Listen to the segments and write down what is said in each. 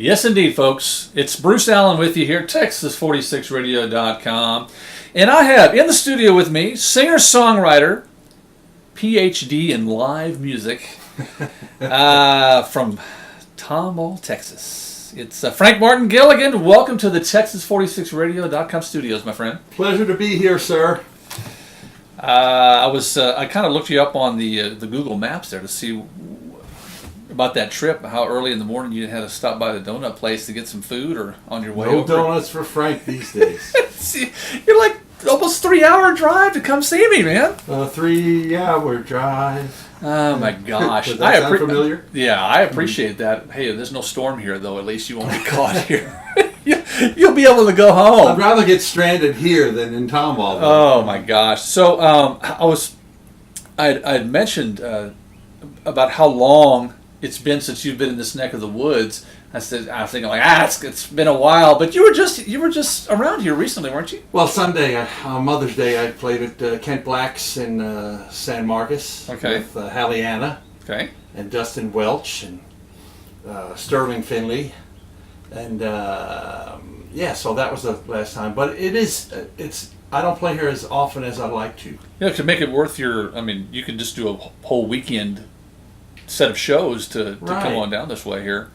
Yes, indeed, folks. It's Bruce Allen with you here, Texas46radio.com. And I have in the studio with me singer-songwriter, PhD in live music from Tomball, Texas. It's Frank Martin Gilliagan. Welcome to the Texas46radio.com studios, my friend. Pleasure to be here, sir. I kind of looked you up on the Google Maps there to see about that trip, how early in the morning you had to stop by the donut place to get some food or on your way over. No donuts for Frank these days. See, you're like almost 3-hour drive to come see me, man. 3-hour drive. Oh my gosh. Does that sound familiar? Yeah, I appreciate that. Hey, there's no storm here though, at least you won't be caught here. You'll be able to go home. I'd rather get stranded here than in Tomball. Oh my gosh. So I'd mentioned about how long it's been since you've been in this neck of the woods. I was thinking like, it's been a while, but you were just around here recently, weren't you? Well, Sunday on Mother's Day, I played at Kent Black's in San Marcos with Halliana, and Dustin Welch and Sterling Finley, and so that was the last time. But it's I don't play here as often as I'd like to. Yeah, to make it worth you can just do a whole weekend set of shows to come on down this way here.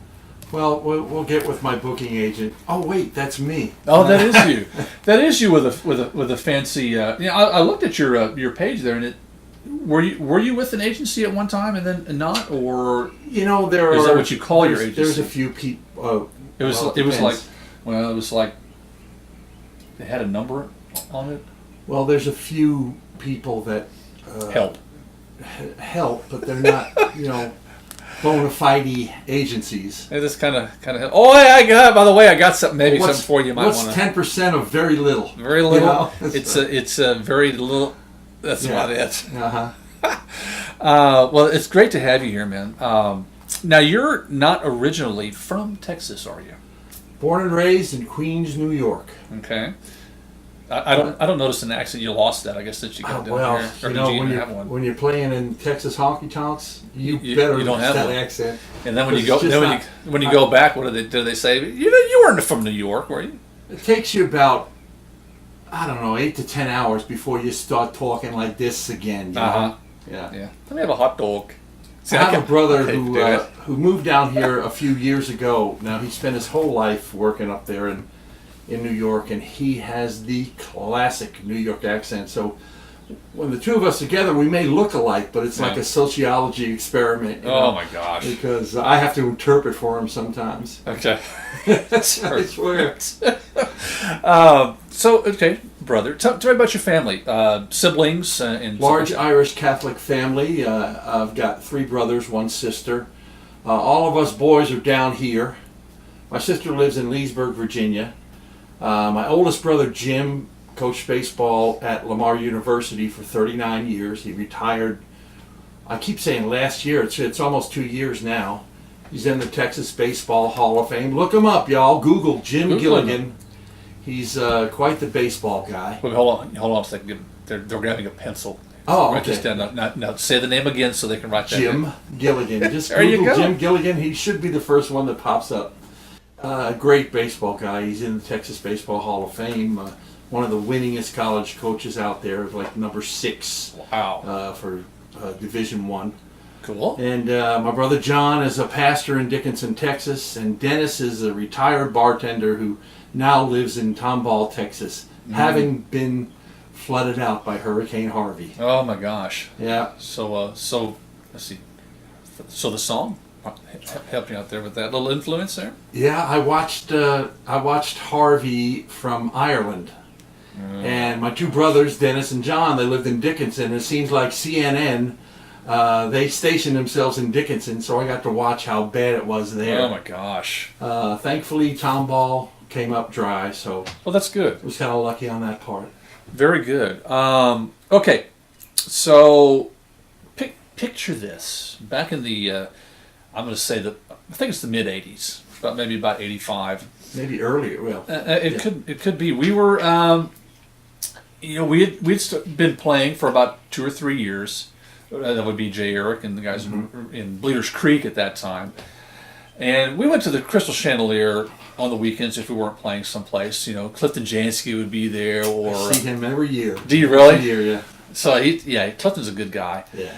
Well, we'll get with my booking agent. Oh wait, that's me. Oh, that is you. That is you with a fancy. I looked at your page there, and were you with an agency at one time and then not, or is that what you call your agency? There's a few people. It was like they had a number on it. Well, there's a few people that help, but they're not, bona fide agencies. It just kind of. Oh, by the way, I got something for you. Might want. What's 10% of very little? Very little. It's a very little. That's about it. Well, it's great to have you here, man. Now you're not originally from Texas, are you? Born and raised in Queens, New York. Okay. I don't notice an accent. You lost that. I guess that you got down here. Or did you even have one? When you're playing in Texas honky tonks, you better don't have that one. accent. And then when you go back, what do they say? You weren't from New York, were you? It takes you about 8 to 10 hours before you start talking like this again. You know? Yeah. Let me have a hot dog. See, I have a brother who moved down here a few years ago. Now he spent his whole life working up there in New York, and he has the classic New York accent. So when the two of us together, we may look alike, but it's like a sociology experiment. My gosh! Because I have to interpret for him sometimes. Okay. I swear. Brother, tell me about your family, siblings, and large Irish Catholic family. I've got 3 brothers, 1 sister. All of us boys are down here. My sister lives in Leesburg, Virginia. My oldest brother Jim coached baseball at Lamar University for 39 years. He retired, I keep saying last year, it's almost 2 years now. He's in the Texas Baseball Hall of Fame. Look him up, y'all. Google Jim Gilliagan. He's quite the baseball guy. Wait, hold on a second. They're grabbing a pencil. Oh, okay. Now say the name again so they can write that Jim Gilliagan. Just there Google you go. Jim Gilliagan. He should be the first one that pops up. Great baseball guy. He's in the Texas Baseball Hall of Fame. One of the winningest college coaches out there, like number 6. Wow. For Division I. Cool. And my brother John is a pastor in Dickinson, Texas, and Dennis is a retired bartender who now lives in Tomball, Texas, having been flooded out by Hurricane Harvey. Oh my gosh. Yeah. So let's see. So the song helped you out there with that little influence there? Yeah, I watched Harvey from Ireland. And my 2 brothers, Dennis and John, they lived in Dickinson. It seems like CNN, they stationed themselves in Dickinson, so I got to watch how bad it was there. Oh my gosh. Thankfully, Tomball came up dry, so... Well, that's good. I was kind of lucky on that part. Very good. Okay, so picture this. Back in the, I'm going to say I think it's the mid-'80s, maybe about 85. Maybe earlier, well. It could be. We were, we'd been playing for about 2 or 3 years. That would be Jay Eric and the guys in Bleeders Creek at that time. And we went to the Crystal Chandelier on the weekends if we weren't playing someplace. You know, Clifton Jansky would be there, or I see him every year. Do you really? Every year, yeah. So Clifton's a good guy. Yeah.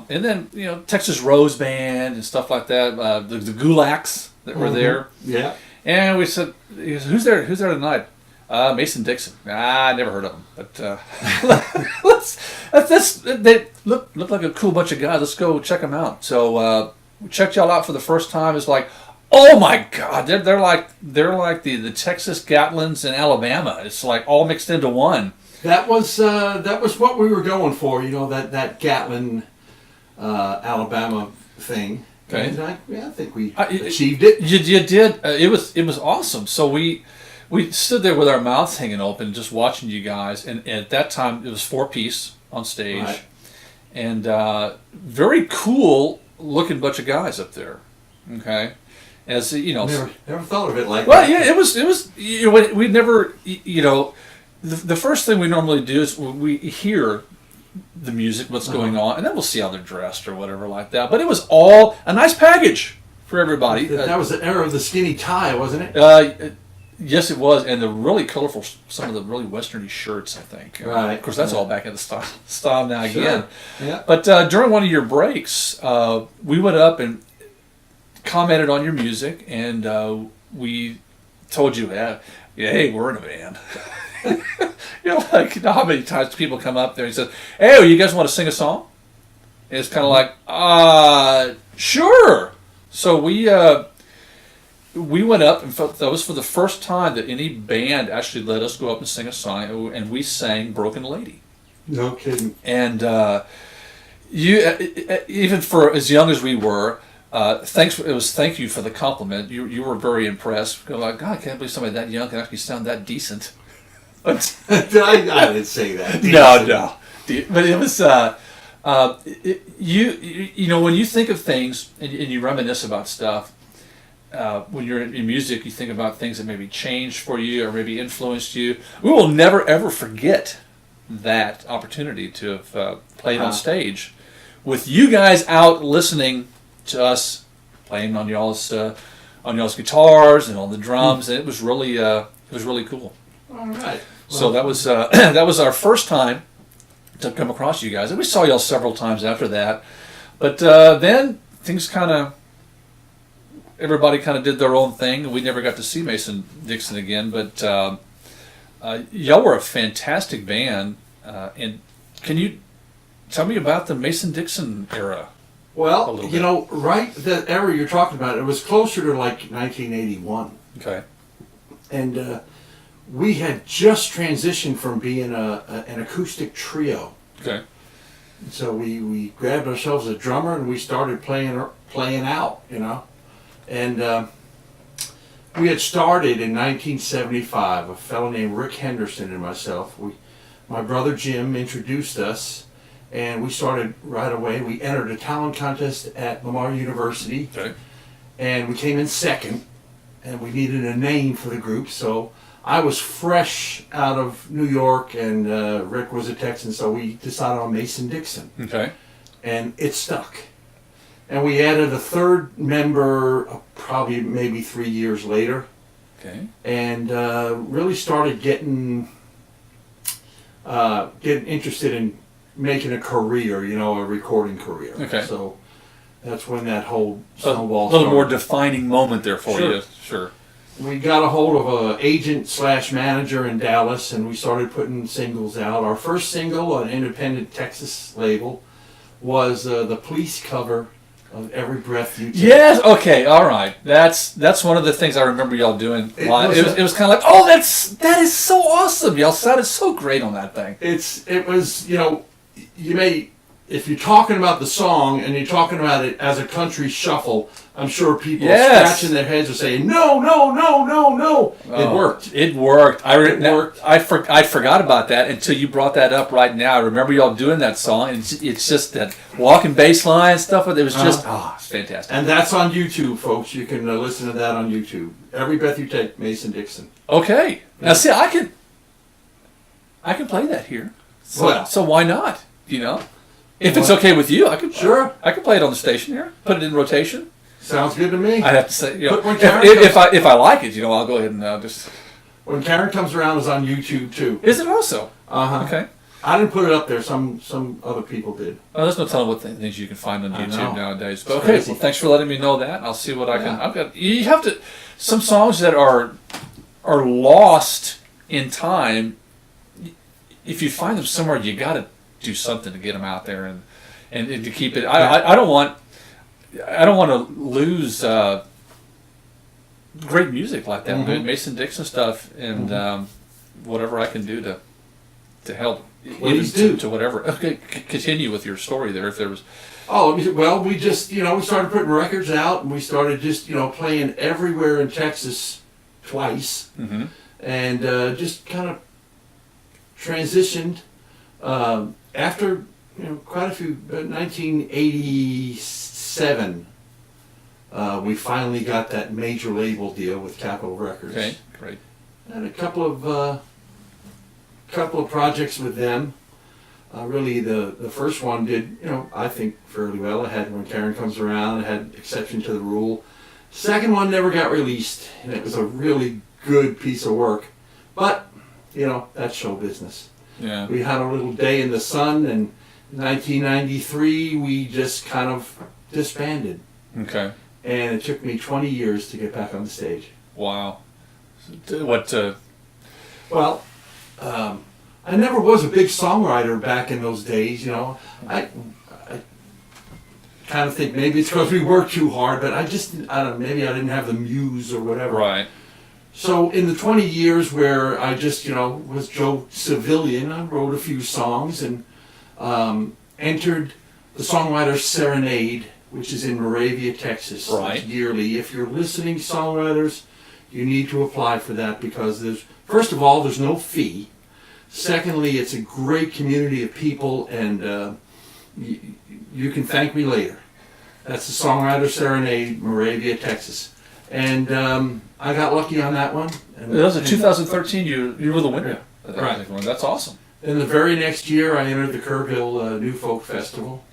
And then Texas Rose Band and stuff like that. The Gulaks that were there. Yeah. And we said, "Who's there? Who's there tonight?" Mason Dixon. I never heard of him, but they look like a cool bunch of guys. Let's go check them out. So we checked y'all out for the first time. It's like, oh my God, they're like the Texas Gatlins in Alabama. It's like all mixed into one. That was what we were going for. That Gatlin, Alabama thing. Okay. And I think we achieved it. You did. It was awesome. So we stood there with our mouths hanging open, just watching you guys. And at that time, it was 4-piece on stage, right. And very cool looking bunch of guys up there. Okay, as never thought of it like well, that. yeah, it was. We never. The first thing we normally do is we hear the music, what's going on, and then we'll see how they're dressed or whatever like that. But it was all a nice package for everybody. That was the era of the skinny tie, wasn't it? Yes, it was, and the really colorful, some of the really westerny shirts, I think. Right. Of course, that's all back in the style now again. Yeah. But during one of your breaks, we went up and commented on your music, and we told you, hey, we're in a band. How many times people come up there and say, "Hey, you guys want to sing a song?" And it's kind of like, sure. So we went up, and that was for the first time that any band actually let us go up and sing a song, and we sang "Broken Lady." No kidding. And you, even for as young as we were, thank you for the compliment. You were very impressed. You're like, God, I can't believe somebody that young can actually sound that decent. But I didn't say that. No. But it was when you think of things and you reminisce about stuff. When you're in music, you think about things that maybe changed for you or maybe influenced you. We will never ever forget that opportunity to have played on stage with you guys out listening to us playing on y'all's guitars and on the drums, and it was really cool. All right. So that was our first time to come across you guys, and we saw y'all several times after that. But then things everybody kind of did their own thing, and we never got to see Mason Dixon again. But y'all were a fantastic band, and can you tell me about the Mason Dixon era? Well, right, that era you're talking about, it was closer to like 1981. Okay. And we had just transitioned from being an acoustic trio. Okay. So we grabbed ourselves a drummer and we started playing out, And we had started in 1975. A fellow named Rick Henderson and myself. My brother Jim introduced us, and we started right away. We entered a talent contest at Lamar University, Okay. and we came in second. And we needed a name for the group, so I was fresh out of New York, and Rick was a Texan, so we decided on Mason Dixon. Okay. And it stuck. And we added a third member probably maybe 3 years later. Okay. And really started getting interested in making a career, a recording career. Okay. So that's when that whole snowball started. A little more started. defining moment there for Sure. you. Sure. We got a hold of an agent/manager in Dallas, and we started putting singles out. Our first single, an independent Texas label, was the Police cover of Every Breath You Take. Yes. Okay. All right. That's one of the things I remember y'all doing live. It was kind of like, that is so awesome. Y'all sounded so great on that thing. It was you may, if you're talking about the song and you're talking about it as a country shuffle, I'm sure people are scratching their heads are saying, no. It worked. It worked. It worked. I forgot about that until you brought that up right now. I remember y'all doing that song, and it's just that walking bass line stuff. It was just, it's fantastic. And that's on YouTube, folks. You can listen to that on YouTube. Every Breath You Take, Mason Dixon. Okay. Now, see, I can play that here. So why not? If it's okay with you, I could Sure. I could play it on the station here. Put it in rotation. Sounds good to me. I have to say, But when if I like it, I'll go ahead and just. When Karen Comes Around is on YouTube too. Is it also? Uh-huh. Okay. I didn't put it up there. Some other people did. Well, there's no telling what things you can find on YouTube know. nowadays. But It's okay, crazy. well, thanks for letting me know that. I'll see what I can. Yeah. I've got. You have to. Some songs that are lost in time. If you find them somewhere, you got to do something to get them out there and to keep it. I don't want to lose great music like that. Mhm. Mason Dixon stuff and whatever I can do to help. Please do. To whatever. Okay, continue with your story there. If there was. Oh, well, we just, we started putting records out, and we started just, playing everywhere in Texas twice, Mm-hmm. and just kind of transitioned after, quite a few, 1987, we finally got that major label deal with Capitol Records. Okay, great. And a couple of projects with them. Really, the first one did, I think fairly well. It had When Karen Comes Around. It had Exception to the Rule. Second one never got released, and it was a really good piece of work. But, that's show business. Yeah. We had a little day in the sun, and in 1993 we just kind of disbanded. Okay. And it took me 20 years to get back on the stage. Wow. What? Well, I never was a big songwriter back in those days, I kind of think maybe it's because we worked too hard, but I don't know, maybe I didn't have the muse or whatever. Right. So in the 20 years where I just, was Joe Civilian, I wrote a few songs and entered the Songwriters Serenade, which is in Moravia, Texas. Right. It's yearly. If you're listening, songwriters, you need to apply for that because first of all, there's no fee. Secondly, it's a great community of people, and you can thank me later. That's the Songwriter Serenade, Moravia, Texas. And I got lucky on that one. And, That was in 2013. You were the winner. of that Right. particular one. That's awesome. Then the very next year, I entered the Kerrville New Folk Festival,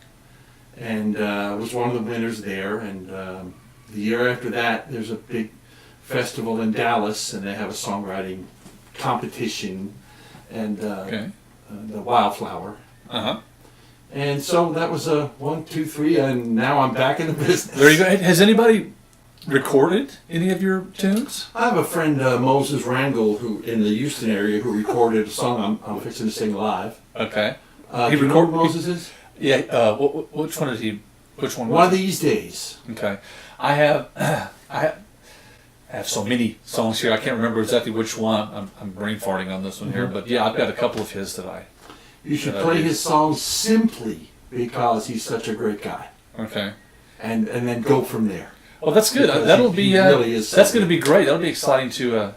and was one of the winners there. And the year after that, there's a big festival in Dallas, and they have a songwriting competition, and Okay. the Wildflower. Uh-huh. And so that was a 1, 2, 3, and now I'm back in the business. There you go. Has anybody recorded any of your tunes? I have a friend, Moses Rangel, who in the Houston area, who recorded a song I'm fixing to sing live. Okay. Do He you know who record- Moses is? Yeah. Which one did he? Which one? One Was of these days. Okay. I have so many songs here. I can't remember exactly which one. I'm brain farting on this one here, but yeah, I've got a couple of his that I. You should That I play do. his songs simply because he's such a great guy, Okay. and then go from there. Well, that's good. Because That'll he be. really is That's something. going to be great. That'll be exciting to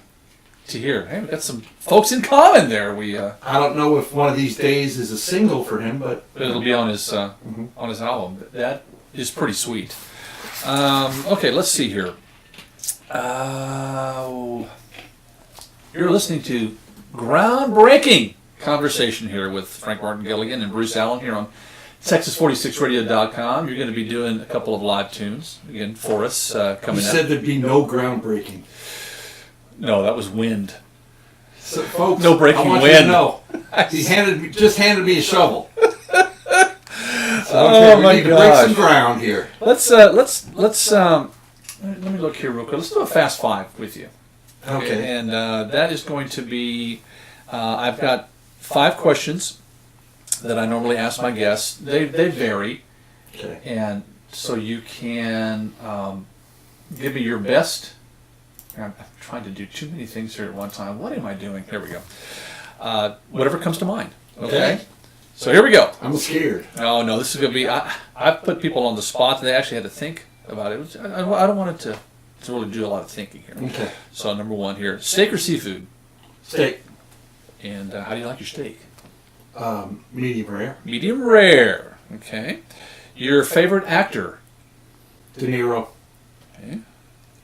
hear. Hey, we've got some folks in common there. I don't know if one of these days is a single for him, but It'll be on his album. That is pretty sweet. Okay, let's see here. You're listening to groundbreaking conversation here with Frank Martin Gilligan and Bruce Allen here on Texas46radio.com. You're going to be doing a couple of live tunes again for us he coming up. said there'd be no groundbreaking. No, that was wind. So, folks, No breaking I want wind. you to know, he just handed me a shovel. Oh, we my need to break gosh. some ground here. Let's let me look here real quick. Let's do a fast five with you. Okay. And that is going to be, I've got 5 questions that I normally ask my guests. They vary, Okay. and so you can give me your best. I'm trying to do too many things here at one time. What am I doing? Here we go. Whatever comes to mind. Okay. So here we go. I'm scared. Oh no, this is going to be. I put people on the spot. They actually had to think about it. I don't want it to really do a lot of thinking here. Okay. So number 1 here: steak or seafood? Steak. And how do you like your steak? Medium rare. Medium rare. Okay. Your favorite actor? De Niro. Okay.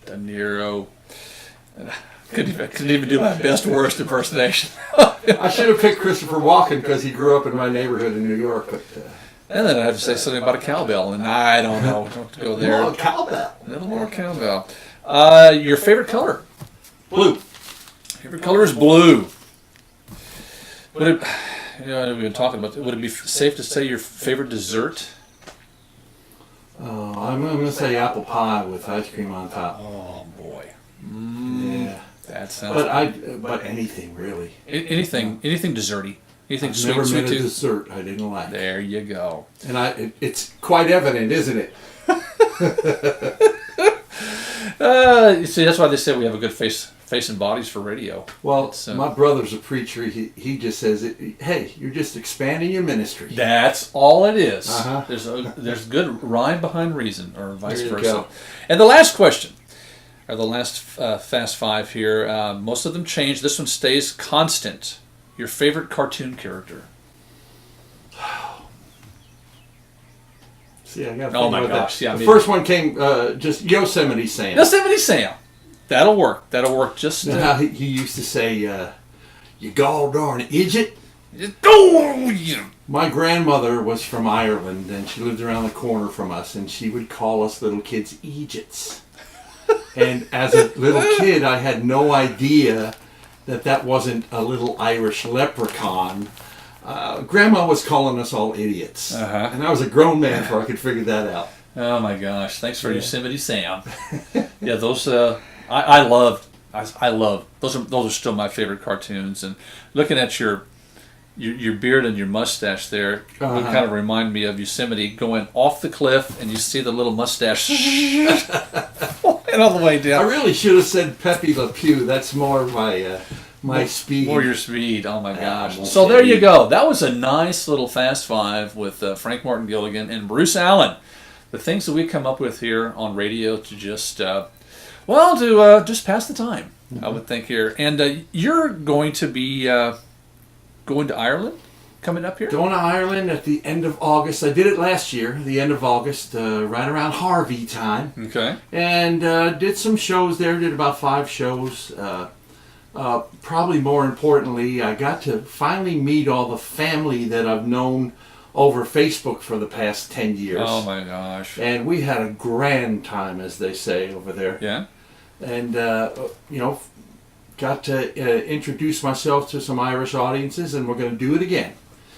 De Niro. Couldn't even do my best worst impersonation. I should have picked Christopher Walken because he grew up in my neighborhood in New York, but And then I have to say something about a cowbell, and I don't know. Don't go there. Oh, cowbell. A little more cowbell. Your favorite color? Blue. Favorite color is blue. Would it, we've been talking about. Would it be safe to say your favorite dessert? I'm going to say apple pie with ice cream on top. Oh boy. Yeah. That sounds. But anything really. Anything desserty. Anything I've sweet, never sweet met a tooth. dessert I didn't like. There you go. And it's quite evident, isn't it? See, that's why they say we have a good face and bodies for radio. Well, my brother's a preacher. He just says, "Hey, you're just expanding your ministry." That's all it is. Uh-huh. There's good rhyme behind reason, or vice There you versa. go. And the last question, or the last Fast Five here. Most of them change. This one stays constant. Your favorite cartoon character? See, I got. Oh my gosh! That. Yeah, the first one came just Yosemite Sam. Yosemite Sam. That'll work. That'll work. Just Now, he used to say, "You gall darn idiot." oh, yeah. My grandmother was from Ireland, and she lived around the corner from us, and she would call us little kids Egypts. And as a little kid, I had no idea that wasn't a little Irish leprechaun. Grandma was calling us all idiots. Uh-huh. And I was a grown man before I could figure that out. Oh my gosh! Thanks for Yosemite Sam. Yeah, those I love those are still my favorite cartoons. And looking at your beard and your mustache there would kind of remind me of Yosemite going off the cliff, and you see the little mustache flying all the way down. I really should have said Pepe Le Pew. That's more my speed. More your speed. Oh my gosh! Well, So there you go. That was a nice little Fast Five with Frank Martin Gilligan and Bruce Allen. The things that we come up with here on radio to just just pass the time. I would think here. And you're going to be going to Ireland coming up here? Going to Ireland at the end of August. I did it last year, the end of August, right around Harvey time. Okay. And did some shows there, did about 5 shows. Probably more importantly, I got to finally meet all the family that I've known over Facebook for the past 10 years. Oh my gosh. And we had a grand time, as they say over there. Yeah. And, got to introduce myself to some Irish audiences, and we're going to do it again.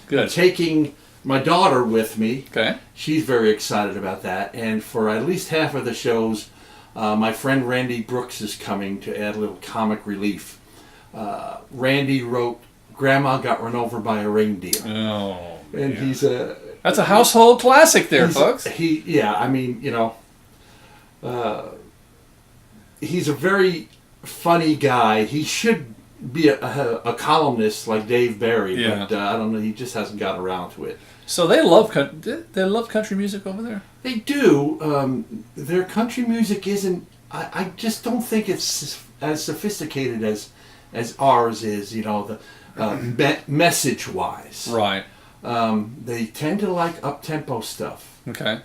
Good. I'm taking my daughter with me. Okay. She's very excited about that. And for at least half of the shows, my friend Randy Brooks is coming to add a little comic relief. Randy wrote, "Grandma got run over by a reindeer." Oh. And yeah. That's a household classic there, folks. He's a very funny guy. He should be a columnist like Dave Barry, but I don't know. He just hasn't got around to it. So they love country music over there. They do. Their country music isn't. I just don't think it's as sophisticated as ours is. Message wise. Right. They tend to like up-tempo stuff. Okay.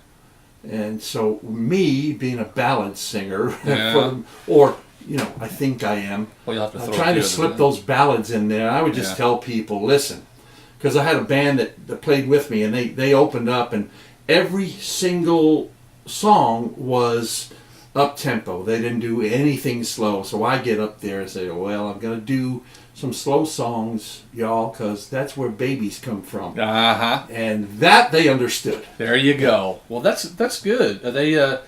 And so me, being a ballad singer, I think I am, well, you'll have to throw trying to slip those ballads in there, I would just tell people, listen, because I had a band that played with me, and they opened up, and every single song was up-tempo. They didn't do anything slow. So I get up there and say, well, I'm going to do some slow songs, y'all, because that's where babies come from. Uh-huh. And that they understood. There you go. Well, that's good. Are they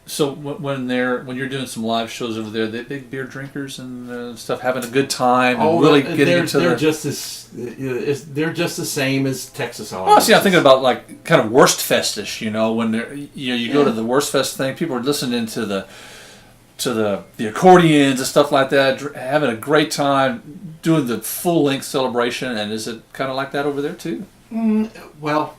so when you're doing some live shows over there, they big beer drinkers and stuff, having a good time and really getting into they're just the same as Texas audiences. Oh, see, I'm thinking about like kind of Worst Festish, when you go to the Worst Fest thing, people are listening to the accordions and stuff like that, having a great time, doing the full length celebration. And is it kind of like that over there too? Well,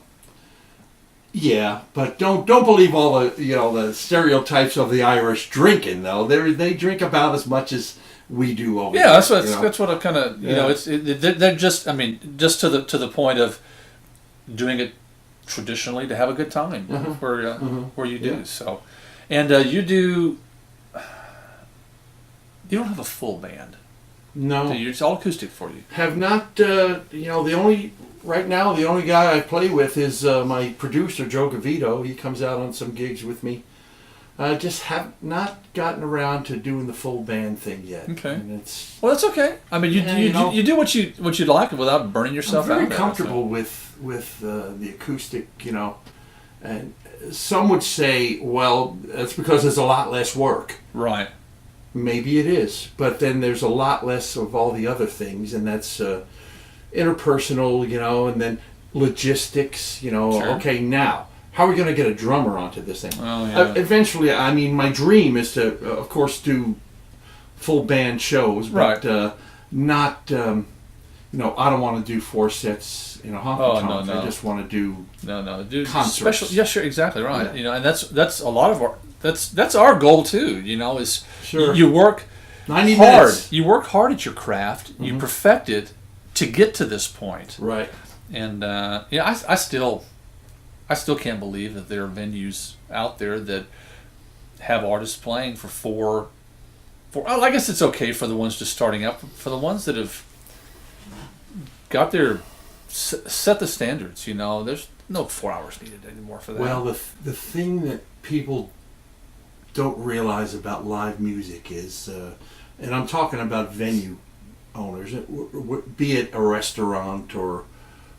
yeah, but don't believe all the stereotypes of the Irish drinking though. They drink about as much as we do over there. Yeah, that's what I kind of they're just just to the point of doing it traditionally to have a good time where you do so, and you don't have a full band. No, it's all acoustic for you. Have not. The only right now, the only guy I play with is my producer, Joe Gavito. He comes out on some gigs with me. I just have not gotten around to doing the full band thing yet. Okay. And it's, Well, that's okay. I mean, you do what you like without burning yourself I'm very out. comfortable with the acoustic, and some would say, well, that's because there's a lot less work. Right. Maybe it is, but then there's a lot less of all the other things, and that's interpersonal, and then logistics. Sure. Okay, now how are we going to get a drummer onto this thing? Oh, yeah. Eventually, I mean, my dream is to, of course, do full band shows, but not. I don't want to do 4 sets in a honky tonk. No. I just want to do do concerts. special. Yeah, sure, exactly right. Yeah. And that's a lot of our that's our goal too. Is Sure. you work 90 hard. minutes. You work hard at your craft. Mm-hmm. You perfect it to get to this point. Right. And I still can't believe that there are venues out there that have artists playing for four. I guess it's okay for the ones just starting up. For the ones that have got their set the standards, there's no 4 hours needed anymore for that. Well, the thing that people don't realize about live music is, and I'm talking about venue owners, be it a restaurant or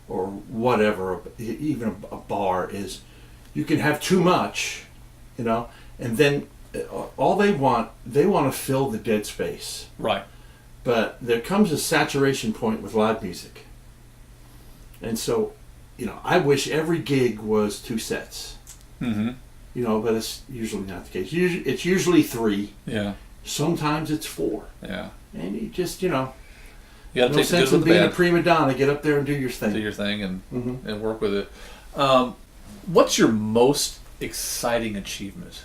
whatever, even a bar, is you can have too much, and then all they want to fill the dead space. Right. But there comes a saturation point with live music. And so, I wish every gig was 2 sets. Mm-hmm. But it's usually not the case. It's usually 3. Yeah. Sometimes it's 4. Yeah. And you just, You got to no take the sense good of with the being a bad. prima donna. Get up there and do your thing. Do your thing and Mm-hmm. and work with it. What's your most exciting achievement?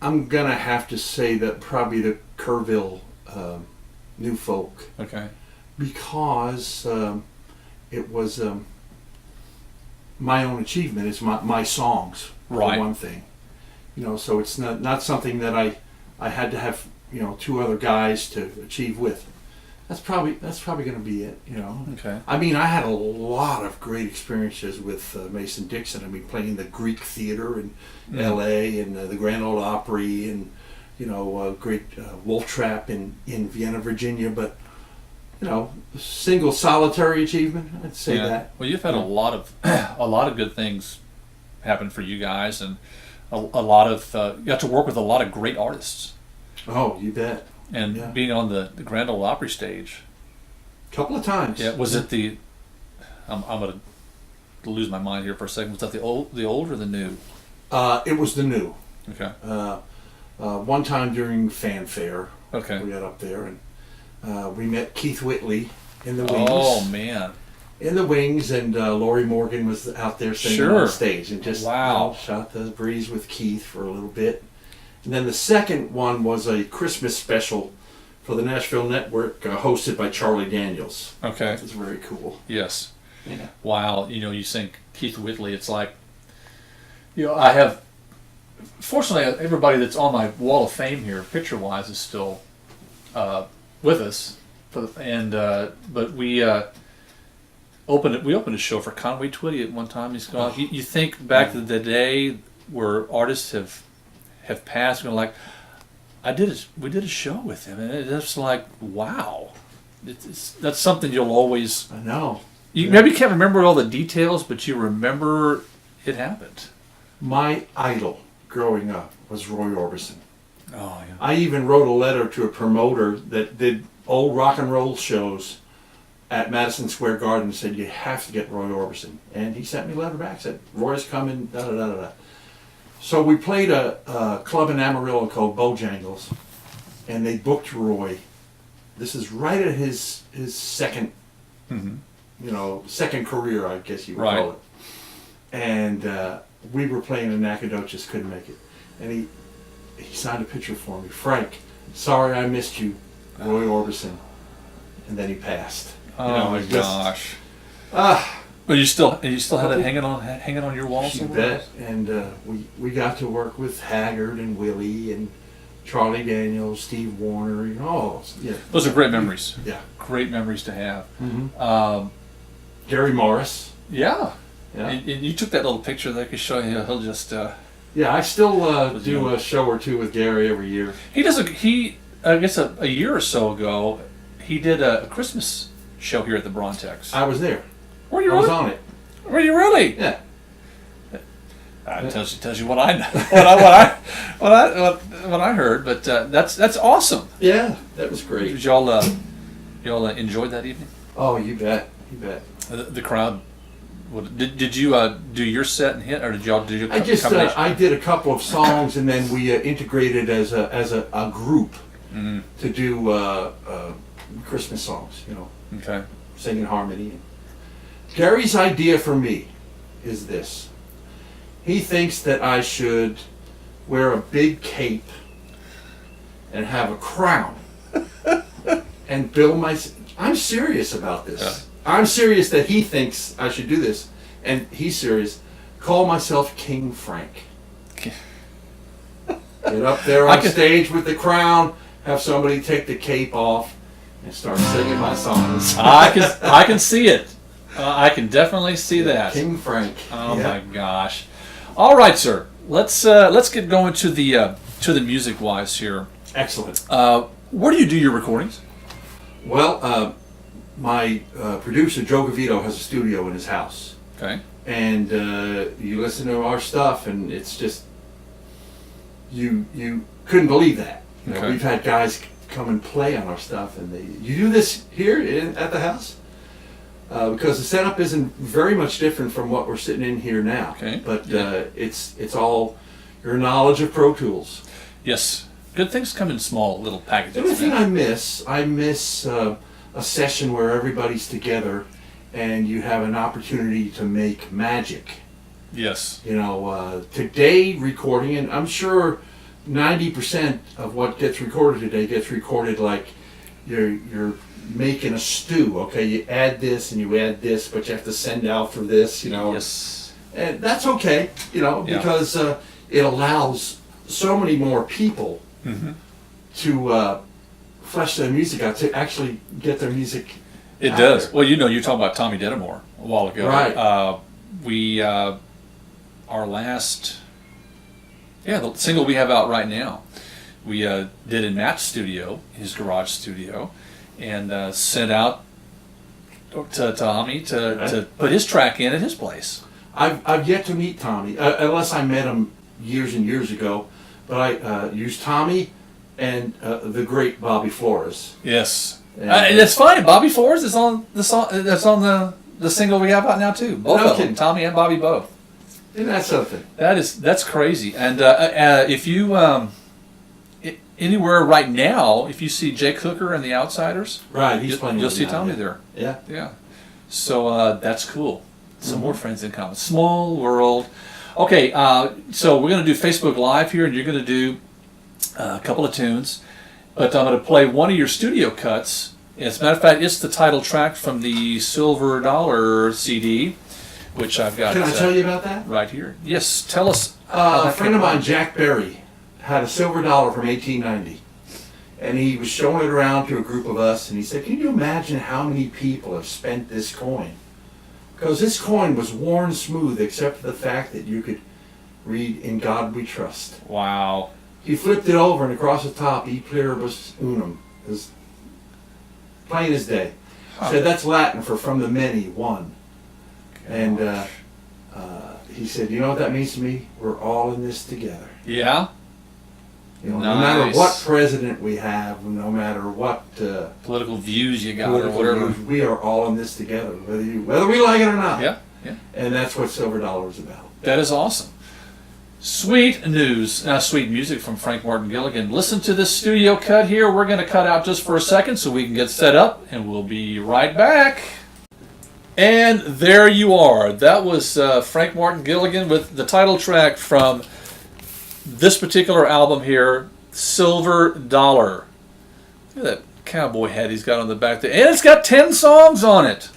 I'm going to have to say that probably the Kerrville New Folk. Okay. Because it was my own achievement. It's my songs, Right. for one thing. So it's not something that I had to have 2 other guys to achieve with. That's probably going to be it. Okay. I mean, I had a lot of great experiences with Mason Dixon. I mean, playing the Greek Theater in L.A. and the Grand Ole Opry and great Wolf Trap in Vienna, Virginia. But single solitary achievement, I'd say that. Well, you've had a lot of good things happen for you guys, and a lot of you got to work with a lot of great artists. Oh, you bet. And being on the Grand Ole Opry stage. A couple of times. Yeah. Was it the? I'm gonna lose my mind here for a second. Was that the old or the new? It was the new. Okay. One time during Fanfare, Okay. we got up there and we met Keith Whitley in the Wings. Oh man. In the Wings, and Lori Morgan was out there singing on stage, and just shot the breeze with Keith for a little bit. And then the second one was a Christmas special for the Nashville Network, hosted by Charlie Daniels. Okay. It was very cool. Yes. Yeah. Wow. You sing Keith Whitley. It's like, I have. Fortunately, everybody that's on my wall of fame here, picture-wise, is still with us. But we opened a show for Conway Twitty at one time. He's gone. You think back to the day where artists have passed, and like, we did a show with him, and it's like, wow, that's something you'll always. I know. You maybe can't remember all the details, but you remember it happened. My idol growing up was Roy Orbison. Oh yeah. I even wrote a letter to a promoter that did old rock and roll shows at Madison Square Garden and said, you have to get Roy Orbison. And he sent me a letter back, said, Roy's coming, da-da-da-da-da. So we played a club in Amarillo called Bojangles, and they booked Roy. This is right at his second, second career, I guess you would call it. And we were playing in Nacogdoches, couldn't make it. And he signed a picture for me. Frank, sorry I missed you, Roy Orbison. And then he passed. Oh my gosh. But you still had it hanging on your wall You somewhere? bet. And we got to work with Haggard and Willie and Charlie Daniels, Steve Warner, yeah. Those are great memories. Yeah. Great memories to have. Gary Morris. Yeah. Yeah. And you took that little picture that I could show you. He'll just. Yeah, I still do a show or two with Gary every year. He does. I guess a year or so ago, he did a Christmas show here at the Brontex. I was there. Were you I was really? on it. Were you really? Yeah. Tells you what I know, what I heard. But that's awesome. Yeah, that was great. Did y'all enjoyed that evening? Oh, you bet. You bet. The crowd. Did you do your set and hit, or did y'all do your combination? I did a couple of songs, and then we integrated as a group to do Christmas songs. Okay. Singing harmony. Gary's idea for me is this. He thinks that I should wear a big cape and have a crown and build my. I'm serious about this. Yeah. I'm serious that he thinks I should do this, and he's serious. Call myself King Frank. Get up there on stage with the crown, have somebody take the cape off, and start singing my songs. I can see it. I can definitely see that. King Frank. Oh my gosh! All right, sir. Let's get going to the music wise here. Excellent. Where do you do your recordings? Well, my producer Joe Gavito has a studio in his house. Okay. And you listen to our stuff, and it's just you couldn't believe that. Okay. We've had guys come and play on our stuff, and you do this here at the house because the setup isn't very much different from what we're sitting in here now. Okay. But it's all your knowledge of Pro Tools. Yes. Good things come in small little packages. The only thing I miss a session where everybody's together and you have an opportunity to make magic. Yes. Today recording, and I'm sure 90% of what gets recorded today gets recorded like you're making a stew. Okay, you add this and you add this, but you have to send out for this. Yes. And that's okay. Because it allows so many more people to flesh their music out, to actually get their music. It does. There. Well, you're talking about Tommy Denimore a while ago. Right. We our last. Yeah, the single we have out right now, we did in Matt's studio, his garage studio, and sent out to Tommy to put his track in at his place. I've yet to meet Tommy, unless I met him years and years ago, but I used Tommy and the great Bobby Flores. Yes, and it's funny. Bobby Flores is on the song. That's on the single we have out now too. Both of them, Tommy and Bobby both. Isn't that something? That's crazy. And if you anywhere right now, if you see Jake Hooker and the Outsiders, right, he's playing. You'll see Tommy there. Yeah, yeah. So that's cool. Some more friends in common. Small world. Okay, so we're going to do Facebook Live here, and you're going to do a couple of tunes, but I'm going to play one of your studio cuts. As a matter of fact, it's the title track from the Silver Dollar CD, which I've got. Can I tell you about that? Right here. Yes, tell us. A friend of mine, Jack Berry, had a silver dollar from 1890, and he was showing it around to a group of us, and he said, "Can you imagine how many people have spent this coin? Because this coin was worn smooth, except for the fact that you could read 'In God We Trust.'" Wow. He flipped it over, and across the top, "E pluribus unum," as plain as day. Said that's Latin for "from the many, one." And he said, "You know what that means to me? We're all in this together." Yeah. No matter what president we have, no matter what political views you got or whatever, we are all in this together, whether we like it or not. Yeah, yeah. And that's what Silver Dollar is about. That is awesome. Sweet news, sweet music from Frank Martin Gilligan. Listen to this studio cut here. We're going to cut out just for a second so we can get set up, and we'll be right back. And there you are. That was Frank Martin Gilligan with the title track from this particular album here, Silver Dollar. Look at that cowboy hat he's got on the back there. And it's got 10 songs on it.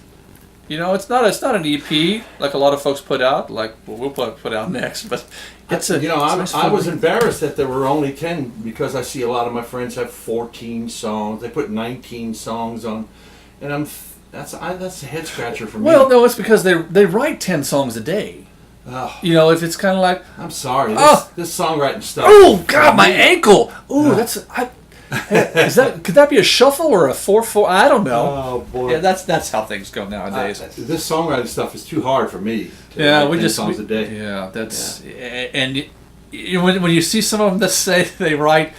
You know, it's not an EP like a lot of folks put out, like what we'll put out next, but it's a. You know, it's a I nice was full- embarrassed that there were only 10 because I see a lot of my friends have 14 songs. They put 19 songs on, and that's a head scratcher for me. Well, no, it's because they write 10 songs a day. Oh, You know, if it's kind of like, I'm sorry. Oh. This songwriting stuff. oh God, my ankle. Ooh, could that be a shuffle or a 4/4? I don't know. Oh boy. Yeah, that's how things go nowadays. This songwriting stuff is too hard for me. To Yeah, write we 10 just songs a day. Yeah, that's and when you see some of them that say they write,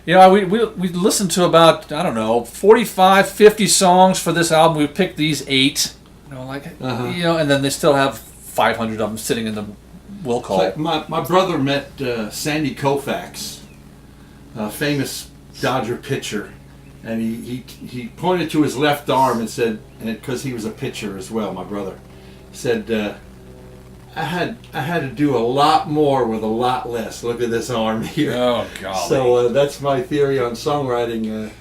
you know, we listened to about, I don't know, 45, 50 songs for this album. We picked these 8, you know, like you know, and then they still have 500 of them sitting in the will call. Like my brother met Sandy Koufax, a famous Dodger pitcher, and he pointed to his left arm and said, because he was a pitcher as well, my brother said, I had to do a lot more with a lot less. Look at this arm here. Oh golly. So that's my theory on songwriting.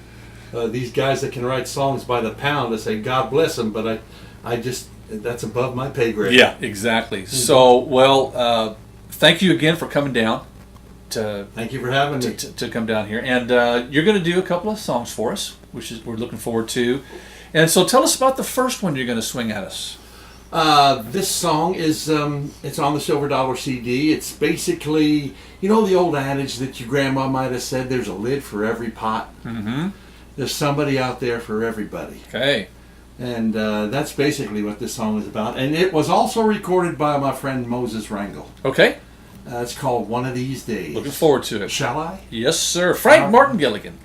These guys that can write songs by the pound, I say God bless them, but I just, that's above my pay grade. Yeah, exactly. So, well, thank you again for coming down Thank you for having me. to come down here, and you're going to do a couple of songs for us, which is we're looking forward to. And so, tell us about the first one you're going to swing at us. This song is it's on the Silver Dollar CD. It's basically, you know, the old adage that your grandma might have said, there's a lid for every pot. Mm-hmm. There's somebody out there for everybody. Okay. And that's basically what this song is about. And it was also recorded by my friend Moses Rangel. Okay. It's called One of These Days. Looking forward to it. Shall I? Yes, sir. Frank Martin Gilligan.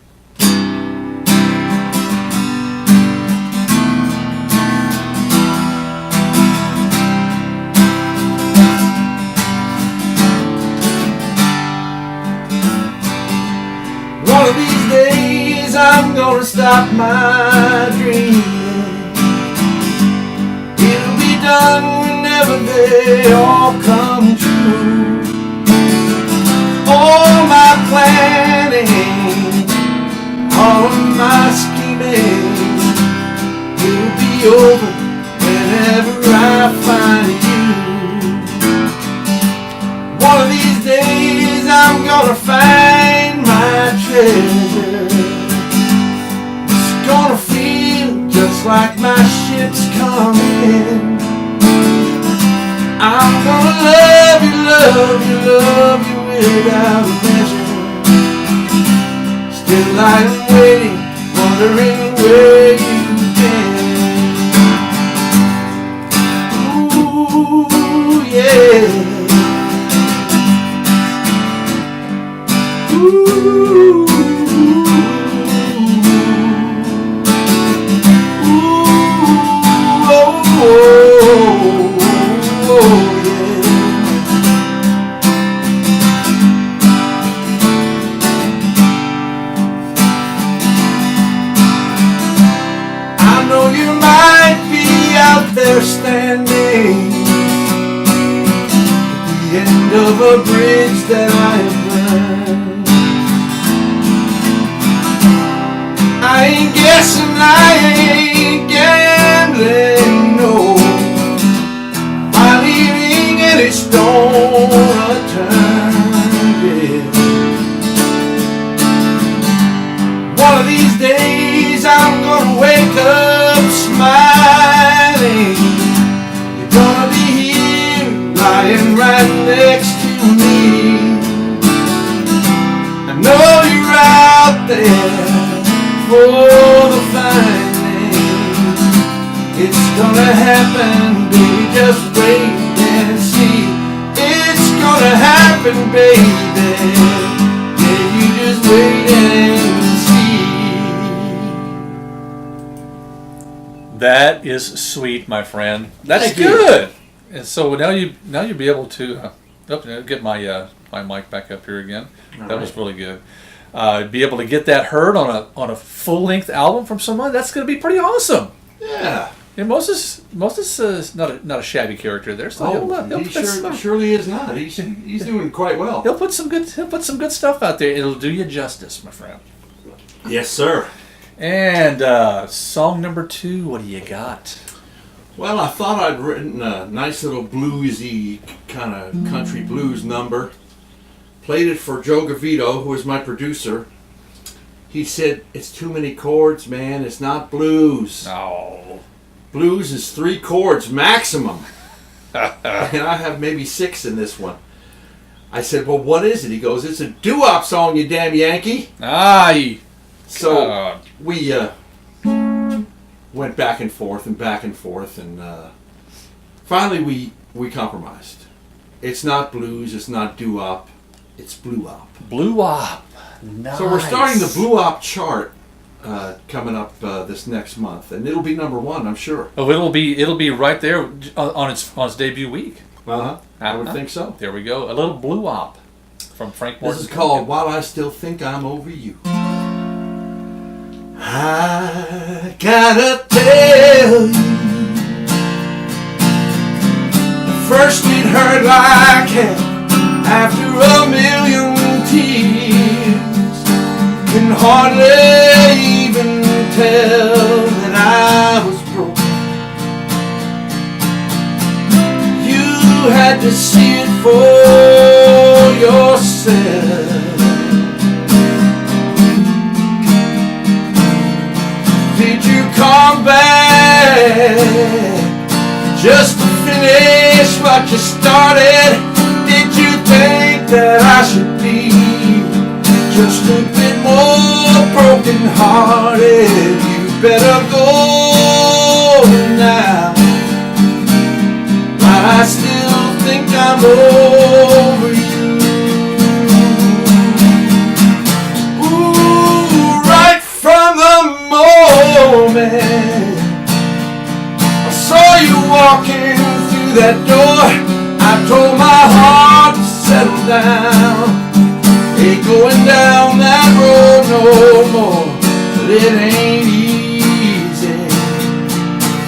One of these days I'm gonna stop my dreaming. It'll be done whenever they all come true. All my planning, all of my scheming, it'll be over whenever I find you. One of these days I'm gonna find my treasure. It's gonna feel just like my ship's coming. I'm gonna love you, love you, love you without measure. Still I'm waiting, wondering where you've been. Ooh, yeah. Ooh, oh, oh, oh, yeah. I know you might be out there standing at the end of a bridge that I have run. I ain't guessing, I ain't gambling, no. By leaving any stone unturned, yeah. One of these days I'm gonna wake up smiling. You're gonna be here, lying right next to me. I know you're out there for the finding. It's gonna happen, baby, just wait and see. It's gonna happen, baby. Yeah, you just wait and see. That is sweet, my friend. That's Thank you. good. And so now you'll be able to get my my mic back up here again. That was really good. Be able to get that heard on a full length album from someone, that's going to be pretty awesome. Yeah. And Moses is not a shabby character there. So He surely is not. He's doing quite well. he'll put some good stuff out there. It'll do you justice, my friend. Yes, sir. And song number 2, what do you got? Well, I thought I'd written a nice little bluesy kind of country blues number. Played it for Joe Gavito, who was my producer. He said, "It's too many chords, man. It's not blues. Oh. Blues is 3 chords maximum." And I have maybe 6 in this one. I said, "Well, what is it?" He goes, "It's a doo-wop song, you damn Yankee." Aye. So God. we went back and forth, and finally we compromised. It's not blues, it's not doo-wop, it's blue-wop. Blue-wop. Nice. So we're starting the blue-wop chart coming up this next month, and it'll be number 1, I'm sure. Oh, it'll be right there on its debut week. I would think so. There we go. A little blue-wop from Frank Martin. This is called "While I Still Think I'm Over You." I gotta tell you, first it hurt like hell. After a million tears, can hardly even tell that I was broke. You had to see it for yourself. Did you come back just to finish what you started? Did you think that I should be just a bit more broken hearted? You better go now. But I still think I'm over you. From the moment I saw you walking through that door, I told my heart to settle down. Ain't going down that road no more, but it ain't easy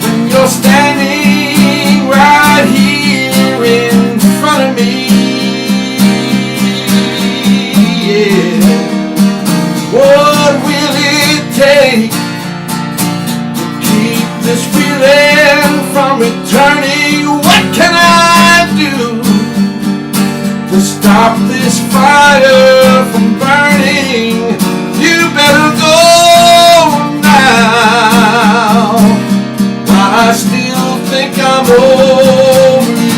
when you're standing right here in front of me. Yeah. What will it take to keep this feeling from returning? What can I do to stop this fire from burning? You better go now, while I still think I'm over you.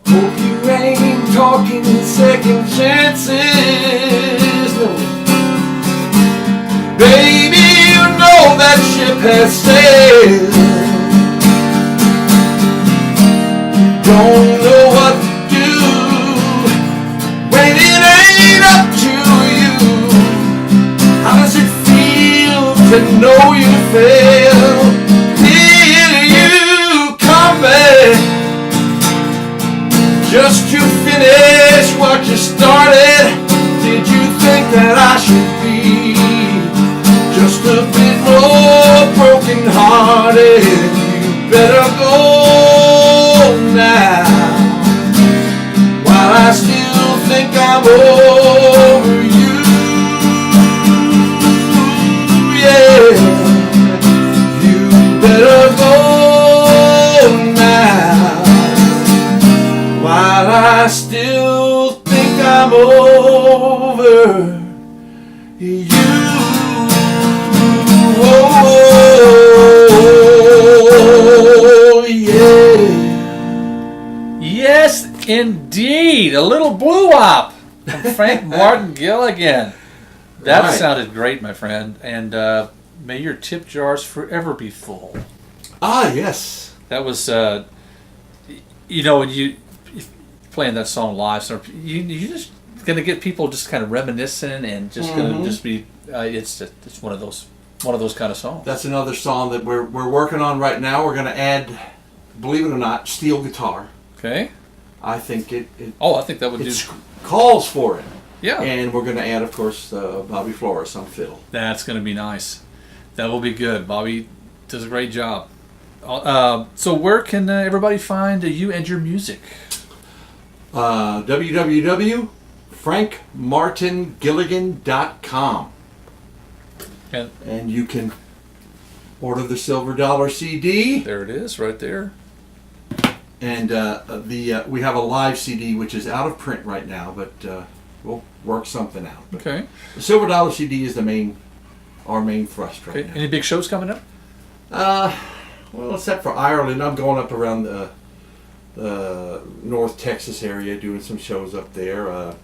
Hope you ain't talking second chances, no. Baby, you know that ship has sailed. Don't know what to do when it ain't up to you. How does it feel to know you failed? Did you come back just to finish what you started? Did you think that I should be just a bit more broken hearted? You better go now, while I still think I'm over you. Yeah, you better go now, while I still think I'm over you. Oh, yeah. Yes, indeed. A little blue-wop from Frank Martin Gilligan. That Right. sounded great, my friend. And may your tip jars forever be full. Ah, yes. That was, when you playing that song live, so you just gonna get people just kind of reminiscing and just gonna just be. It's one of those kind of songs. That's another song that we're working on right now. We're going to add, believe it or not, steel guitar. Okay. I think it I think that would do. calls for it. Yeah. And we're going to add, of course, Bobby Flores on fiddle. That's gonna be nice. That will be good. Bobby does a great job. So where can everybody find you and your music? www.frankmartingilligan.com. And you can order the Silver Dollar CD. There it is, right there. And we have a live CD which is out of print right now, but we'll work something out. But Okay. the Silver Dollar CD is our main thrust right Okay. now. Any big shows coming up? Well, except for Ireland, I'm going up around the North Texas area, doing some shows up there.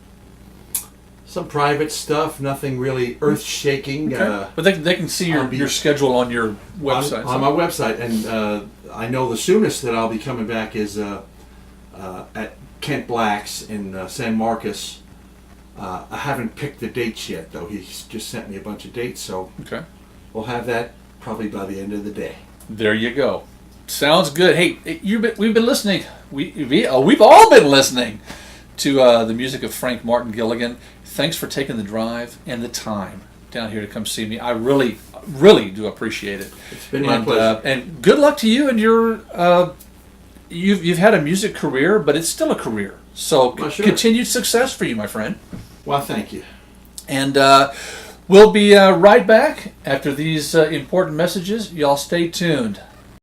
Some private stuff, nothing really earth-shaking. Okay. But they can see your schedule on your website. On my website, and I know the soonest that I'll be coming back is at Kent Black's in San Marcos. I haven't picked the dates yet, though. He's just sent me a bunch of dates, so Okay. we'll have that probably by the end of the day. There you go. Sounds good. Hey, we've been listening. We've all been listening to the music of Frank Martin Gilliagan. Thanks for taking the drive and the time down here to come see me. I really, really do appreciate it. It's been my pleasure. And good luck to you and your. You've had a music career, but it's still a career. So Well, sure. continued success for you, my friend. Well, thank you. And we'll be right back after these important messages. Y'all stay tuned.